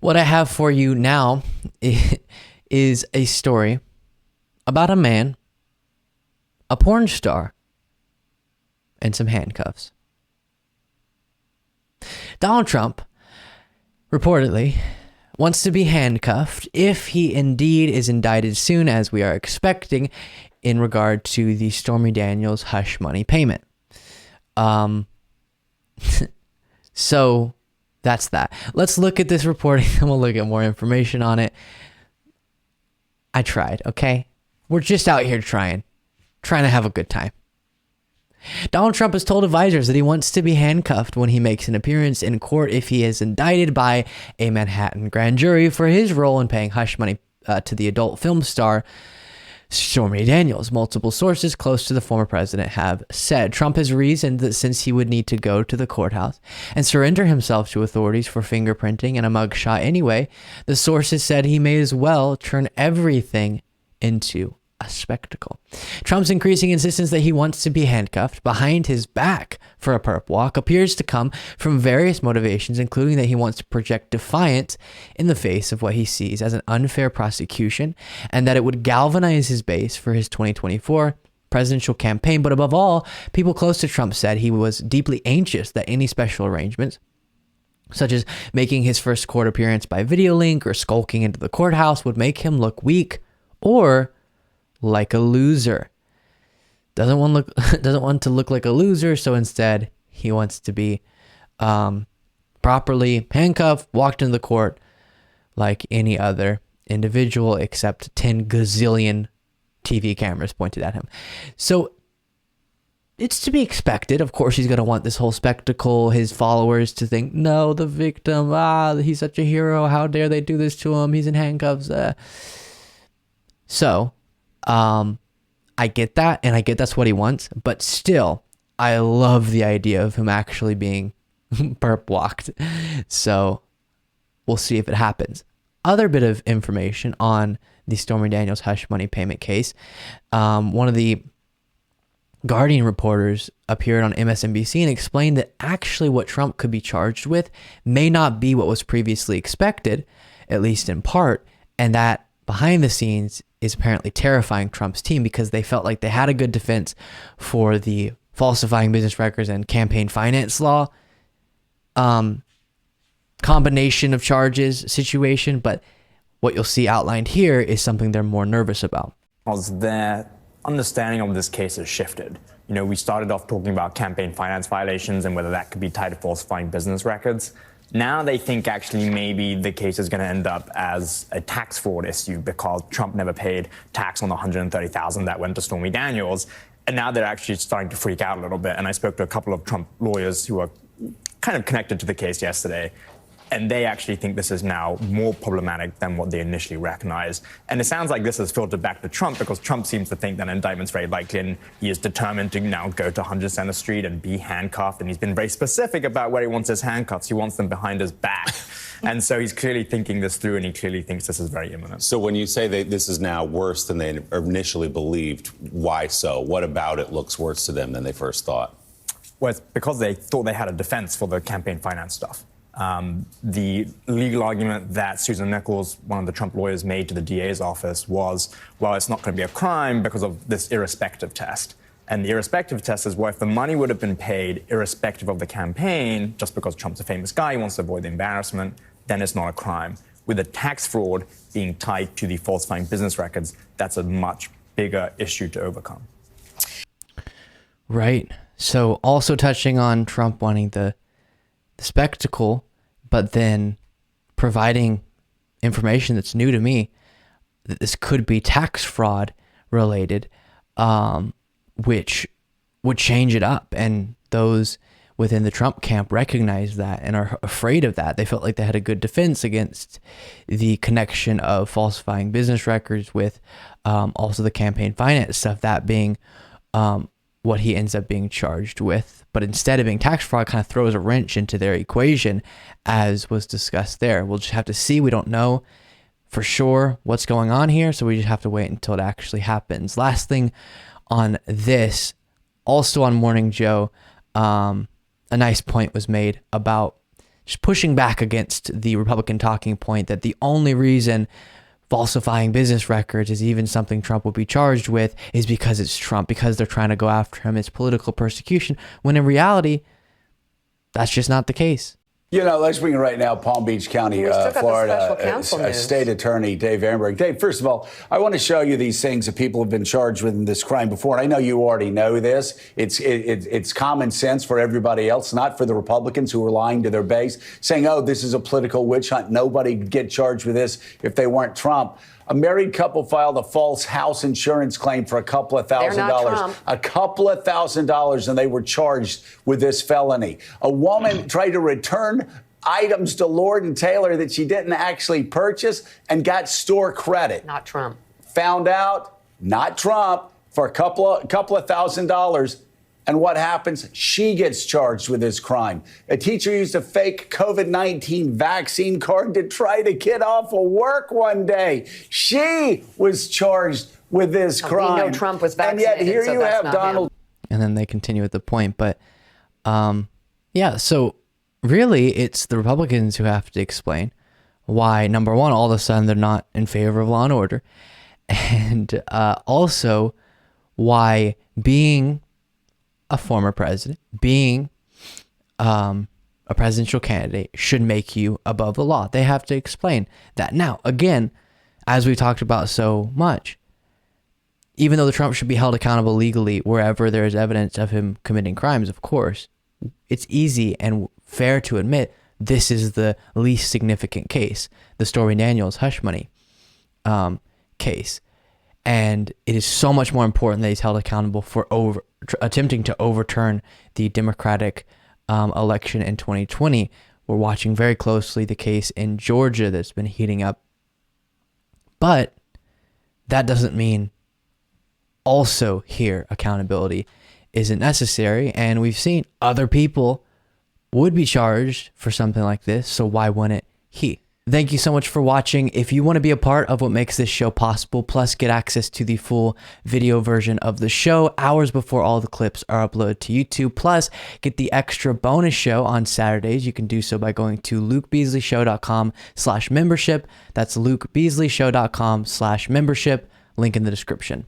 What I have for you now is a story about a man, a porn star, and some handcuffs. Donald Trump reportedly wants to be handcuffed if he indeed is indicted soon, as we are expecting, in regard to the Stormy Daniels hush money payment. So that's that. Let's look at this reporting and we'll look at more information on it. I tried, okay? We're just out here trying to have a good time. Donald Trump has told advisors that he wants to be handcuffed when he makes an appearance in court if he is indicted by a Manhattan grand jury for his role in paying hush money to the adult film star Stormy Daniels. Multiple sources close to the former president have said Trump has reasoned that since he would need to go to the courthouse and surrender himself to authorities for fingerprinting and a mugshot anyway, the sources said he may as well turn everything into a spectacle. Trump's increasing insistence that he wants to be handcuffed behind his back for a perp walk appears to come from various motivations, including that he wants to project defiance in the face of what he sees as an unfair prosecution and that it would galvanize his base for his 2024 presidential campaign. But above all, people close to Trump said he was deeply anxious that any special arrangements, such as making his first court appearance by video link or skulking into the courthouse, would make him look weak or like a loser. Doesn't want to look like a loser, so instead he wants to be properly handcuffed, walked into the court like any other individual, except 10 gazillion TV cameras pointed at him. So it's to be expected. Of course, he's going to want this whole spectacle, his followers to think, no, the victim, he's such a hero. How dare they do this to him? He's in handcuffs. So I get that, and I get that's what he wants, but still, I love the idea of him actually being perp walked. So we'll see if it happens. Other bit of information on the Stormy Daniels hush money payment case. One of the Guardian reporters appeared on MSNBC and explained that actually what Trump could be charged with may not be what was previously expected, at least in part, and that behind the scenes is apparently terrifying Trump's team because they felt like they had a good defense for the falsifying business records and campaign finance law combination of charges situation, but what you'll see outlined here is something they're more nervous about. Their understanding of this case has shifted. You know, we started off talking about campaign finance violations and whether that could be tied to falsifying business records. Now they think actually maybe the case is going to end up as a tax fraud issue because Trump never paid tax on the $130,000 that went to Stormy Daniels. And now they're actually starting to freak out a little bit. And I spoke to a couple of Trump lawyers who are kind of connected to the case yesterday. And they actually think this is now more problematic than what they initially recognized. And it sounds like this has filtered back to Trump because Trump seems to think that an indictment's very likely and he is determined to now go to 100 Center Street and be handcuffed. And he's been very specific about where he wants his handcuffs. He wants them behind his back. And so he's clearly thinking this through and he clearly thinks this is very imminent. So when you say that this is now worse than they initially believed, why so? What about it looks worse to them than they first thought? Well, it's because they thought they had a defense for the campaign finance stuff. The legal argument that Susan Nichols, one of the Trump lawyers, made to the DA's office was, well, it's not going to be a crime because of this irrespective test. And the irrespective test is, well, if the money would have been paid irrespective of the campaign, just because Trump's a famous guy, he wants to avoid the embarrassment, then it's not a crime. With a tax fraud being tied to the falsifying business records, that's a much bigger issue to overcome. Right. So also touching on Trump wanting the spectacle, but then providing information that's new to me, that this could be tax fraud related, which would change it up. And those within the Trump camp recognize that and are afraid of that. They felt like they had a good defense against the connection of falsifying business records with also the campaign finance stuff, that being what he ends up being charged with. But instead of being tax fraud, kind of throws a wrench into their equation, as was discussed there. We'll just have to see. We don't know for sure what's going on here, so we just have to wait until it actually happens. Last thing on this, also on Morning Joe, a nice point was made about just pushing back against the Republican talking point that the only reason falsifying business records is even something Trump will be charged with is because it's Trump, because they're trying to go after him. It's political persecution, when in reality, that's just not the case. You know, let's bring it right now, Palm Beach County, Florida, State Attorney Dave Amberg. Dave, first of all, I want to show you these things that people have been charged with in this crime before. And I know you already know this. It's common sense for everybody else, not for the Republicans who are lying to their base, saying, oh, this is a political witch hunt. Nobody would get charged with this if they weren't Trump. A married couple filed a false house insurance claim for a couple of $1,000. A couple of $1,000, and they were charged with this felony. A woman tried to return items to Lord & Taylor that she didn't actually purchase and got store credit. Not Trump. Found out, not Trump, for a couple of $1,000. And what happens? She gets charged with this crime. A teacher used a fake COVID-19 vaccine card to try to get off of work one day. She was charged with this crime. We know Trump was vaccinated, and yet here so you that's have not Donald. him. And then they continue with the point. But yeah, so really it's the Republicans who have to explain why, number one, all of a sudden they're not in favor of law and order. And also why being a former president, being a presidential candidate should make you above the law. They have to explain that. Now, again, as we talked about so much, even though the Trump should be held accountable legally wherever there is evidence of him committing crimes, of course, it's easy and fair to admit this is the least significant case, the Stormy Daniels hush money case. And it is so much more important that he's held accountable for attempting to overturn the Democratic election in 2020. We're watching very closely the case in Georgia that's been heating up. But that doesn't mean also here accountability isn't necessary. And we've seen other people would be charged for something like this. So why wouldn't he? Thank you so much for watching. If you want to be a part of what makes this show possible, plus get access to the full video version of the show hours before all the clips are uploaded to YouTube, plus get the extra bonus show on Saturdays, you can do so by going to lukebeasleyshow.com/membership. That's lukebeasleyshow.com/membership. Link in the description.